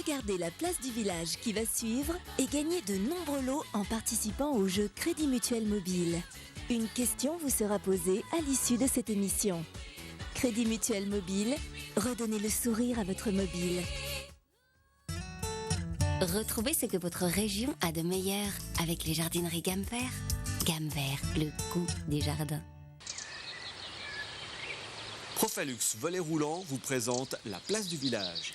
Regardez la place du village qui va suivre et gagnez de nombreux lots en participant au jeu Crédit Mutuel Mobile. Une question vous sera posée à l'issue de cette émission. Crédit Mutuel Mobile, redonnez le sourire à votre mobile. Retrouvez ce que votre région a de meilleur avec les jardineries Gamme Vert. Gamme Vert, le goût des jardins. Profalux Volet Roulant vous présente la place du village.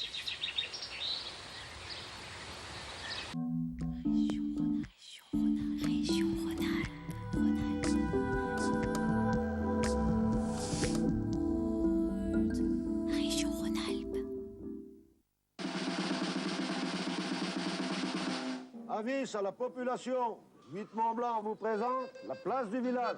Avis à la population, 8 Mont-Blanc vous présente la place du village.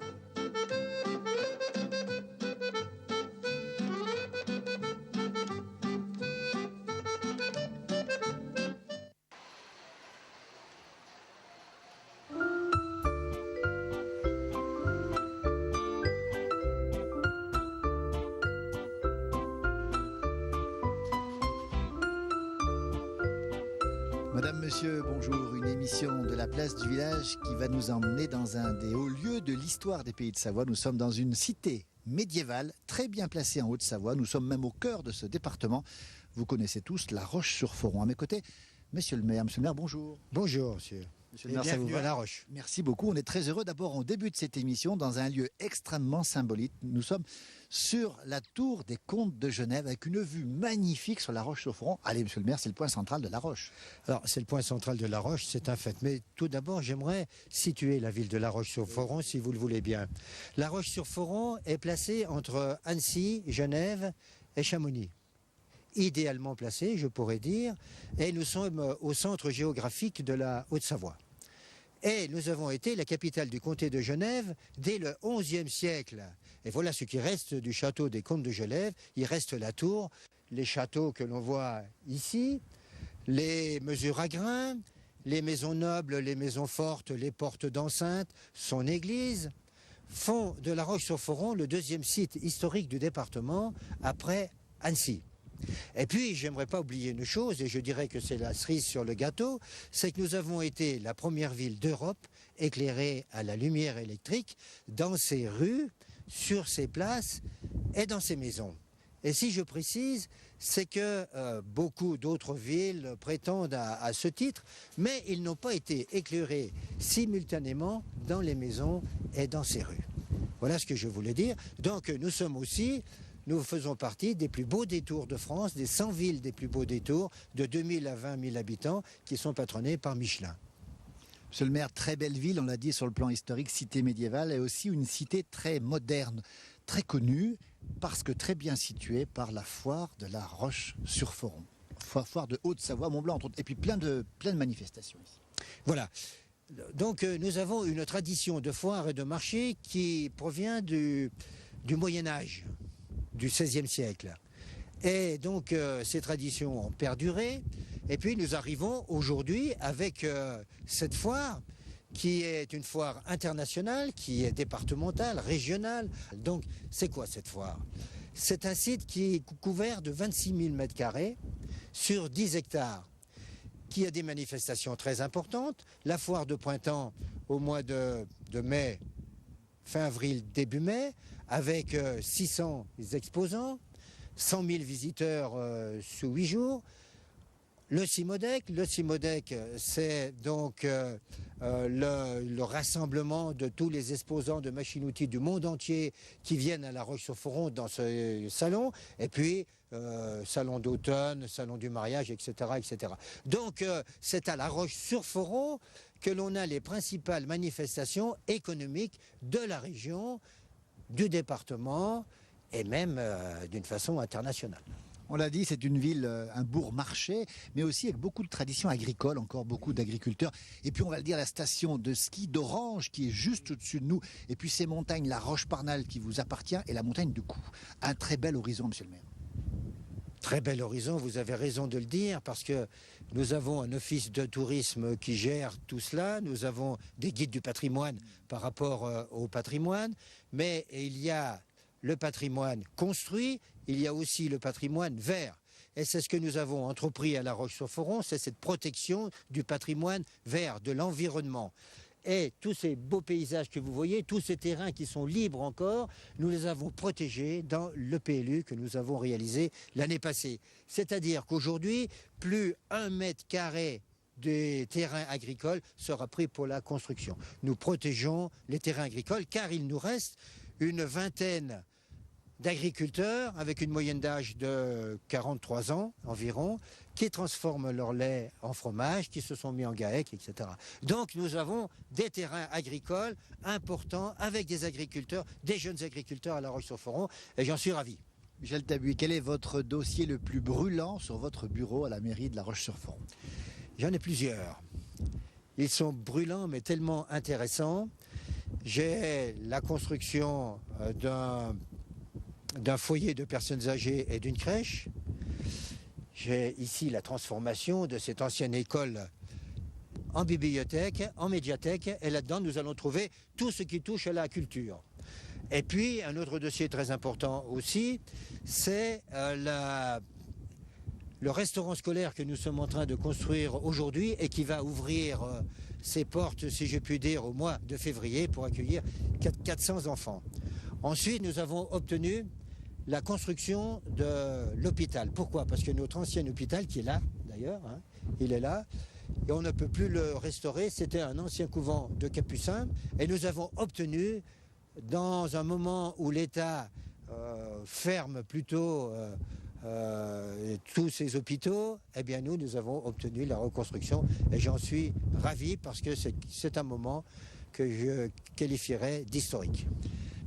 Madame, Monsieur, bonjour. Une émission de la place du village qui va nous emmener dans un des hauts lieux de l'histoire des Pays de Savoie. Nous sommes dans une cité médiévale très bien placée en Haute-Savoie. Nous sommes même au cœur de ce département. Vous connaissez tous La Roche-sur-Foron. À mes côtés, Monsieur le maire. Monsieur le maire, bonjour. Bonjour, monsieur. Monsieur le maire, ça vous Bienvenue va ? à La Roche. Merci beaucoup. On est très heureux. D'abord, on débute cette émission dans un lieu extrêmement symbolique. Nous sommes sur la tour des Comtes de Genève avec une vue magnifique sur La Roche-sur-Foron. Allez, monsieur le maire, c'est le point central de La Roche. Alors, c'est le point central de La Roche, c'est un fait. Mais tout d'abord, j'aimerais situer la ville de La Roche-sur-Foron, si vous le voulez bien. La Roche-sur-Foron est placée entre Annecy, Genève et Chamonix. Idéalement placée, je pourrais dire, et nous sommes au centre géographique de la Haute-Savoie. Et nous avons été la capitale du comté de Genève dès le XIe siècle. Et voilà ce qui reste du château des Comtes de Genève. Il reste la tour, les châteaux que l'on voit ici, les mesures à grains, les maisons nobles, les maisons fortes, les portes d'enceinte, son église, font de La Roche-sur-Foron le deuxième site historique du département après Annecy. Et puis, j'aimerais pas oublier une chose, et je dirais que c'est la cerise sur le gâteau, c'est que nous avons été la première ville d'Europe éclairée à la lumière électrique dans ses rues, sur ses places et dans ses maisons. Et si je précise, c'est que beaucoup d'autres villes prétendent à ce titre, mais ils n'ont pas été éclairés simultanément dans les maisons et dans ces rues. Voilà ce que je voulais dire. Donc nous faisons partie des plus beaux détours de France, des 100 villes des plus beaux détours, de 2000 à 20 000 habitants, qui sont patronnés par Michelin. Monsieur le maire, très belle ville, on l'a dit sur le plan historique, cité médiévale, et aussi une cité très moderne, très connue, parce que très bien située par la foire de La Roche-sur-Foron. Foire de Haute-Savoie, Mont-Blanc, entre autres, et puis plein de manifestations ici. Voilà. Donc nous avons une tradition de foire et de marché qui provient du Moyen-Âge, du XVIe siècle. Et donc ces traditions ont perduré. Et puis nous arrivons aujourd'hui avec cette foire qui est une foire internationale, qui est départementale, régionale. Donc c'est quoi cette foire ? C'est un site qui est couvert de 26 000 m² sur 10 hectares, qui a des manifestations très importantes. La foire de printemps au mois de mai, fin avril, début mai, avec 600 exposants, 100 000 visiteurs sous 8 jours. Le Cimodec, c'est donc le rassemblement de tous les exposants de machines-outils du monde entier qui viennent à La Roche-sur-Foron dans ce salon, et puis salon d'automne, salon du mariage, etc. etc. Donc c'est à La Roche-sur-Foron que l'on a les principales manifestations économiques de la région, du département et même d'une façon internationale. On l'a dit, c'est une ville, un bourg-marché, mais aussi avec beaucoup de traditions agricoles, encore beaucoup d'agriculteurs. Et puis on va le dire, la station de ski d'Orange qui est juste au-dessus de nous. Et puis ces montagnes, la Roche-Parnal qui vous appartient et la montagne du Cou. Un très bel horizon, monsieur le maire. Très bel horizon, vous avez raison de le dire, parce que nous avons un office de tourisme qui gère tout cela, nous avons des guides du patrimoine par rapport au patrimoine, mais il y a le patrimoine construit, il y a aussi le patrimoine vert. et c'est ce que nous avons entrepris à La Roche-sur-Foron, c'est cette protection du patrimoine vert, de l'environnement. Et tous ces beaux paysages que vous voyez, tous ces terrains qui sont libres encore, nous les avons protégés dans le PLU que nous avons réalisé l'année passée. C'est-à-dire qu'aujourd'hui, plus 1 mètre carré des terrains agricoles sera pris pour la construction. Nous protégeons les terrains agricoles car il nous reste une vingtaine d'agriculteurs avec une moyenne d'âge de 43 ans environ, qui transforment leur lait en fromage, qui se sont mis en GAEC, etc. Donc nous avons des terrains agricoles importants avec des agriculteurs, des jeunes agriculteurs à La Roche-sur-Foron, et j'en suis ravi. Michel Tabuy, quel est votre dossier le plus brûlant sur votre bureau à la mairie de La Roche-sur-Foron? J'en ai plusieurs. Ils sont brûlants mais tellement intéressants. J'ai la construction d'un foyer de personnes âgées et d'une crèche. J'ai ici la transformation de cette ancienne école en bibliothèque, en médiathèque, et là-dedans nous allons trouver tout ce qui touche à la culture. Et puis un autre dossier très important aussi, c'est le restaurant scolaire que nous sommes en train de construire aujourd'hui et qui va ouvrir ses portes, si je puis dire, au mois de février pour accueillir 400 enfants. Ensuite, nous avons obtenu la construction de l'hôpital. Pourquoi? Parce que notre ancien hôpital, qui est là d'ailleurs, hein, il est là, et on ne peut plus le restaurer. C'était un ancien couvent de Capucins, et nous avons obtenu, dans un moment où l'État ferme plutôt tous ces hôpitaux, eh bien nous avons obtenu la reconstruction, et j'en suis ravi parce que c'est un moment que je qualifierais d'historique.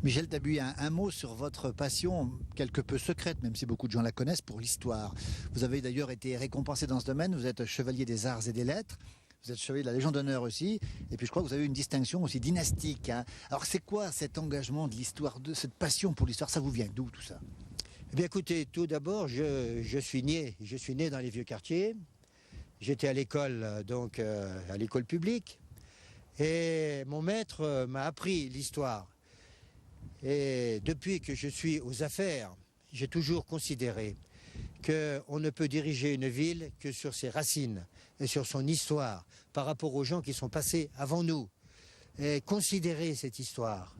Michel Tabuy, un mot sur votre passion, quelque peu secrète, même si beaucoup de gens la connaissent, pour l'histoire. Vous avez d'ailleurs été récompensé dans ce domaine, vous êtes chevalier des arts et des lettres, vous êtes chevalier de la Légion d'honneur aussi, et puis je crois que vous avez une distinction aussi dynastique. Hein. Alors c'est quoi cet engagement de l'histoire, de cette passion pour l'histoire? Ça vous vient d'où tout ça? Eh bien écoutez, tout d'abord, je suis né dans les vieux quartiers. J'étais à l'école, donc à l'école publique, et mon maître m'a appris l'histoire. Et depuis que je suis aux affaires, j'ai toujours considéré qu'on ne peut diriger une ville que sur ses racines et sur son histoire, par rapport aux gens qui sont passés avant nous. Et considérer cette histoire.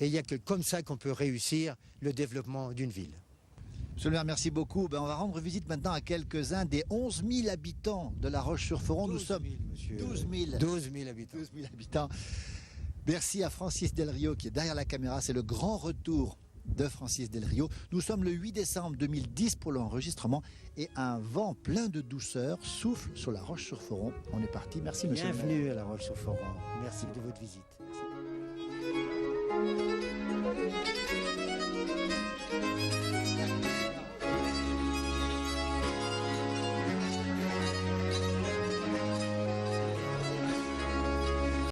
Et il n'y a que comme ça qu'on peut réussir le développement d'une ville. Monsieur le maire, merci beaucoup. On va rendre visite maintenant à quelques-uns des 11 000 habitants de La Roche-sur-Foron. Nous sommes 12 000. 12 000 habitants. 12 000 habitants. Merci à Francis Del Rio qui est derrière la caméra. C'est le grand retour de Francis Del Rio. Nous sommes le 8 décembre 2010 pour l'enregistrement et un vent plein de douceur souffle sur La Roche-sur-Foron. On est parti. Merci monsieur le maire. Bienvenue à La Roche-sur-Foron. Merci de votre visite. Merci.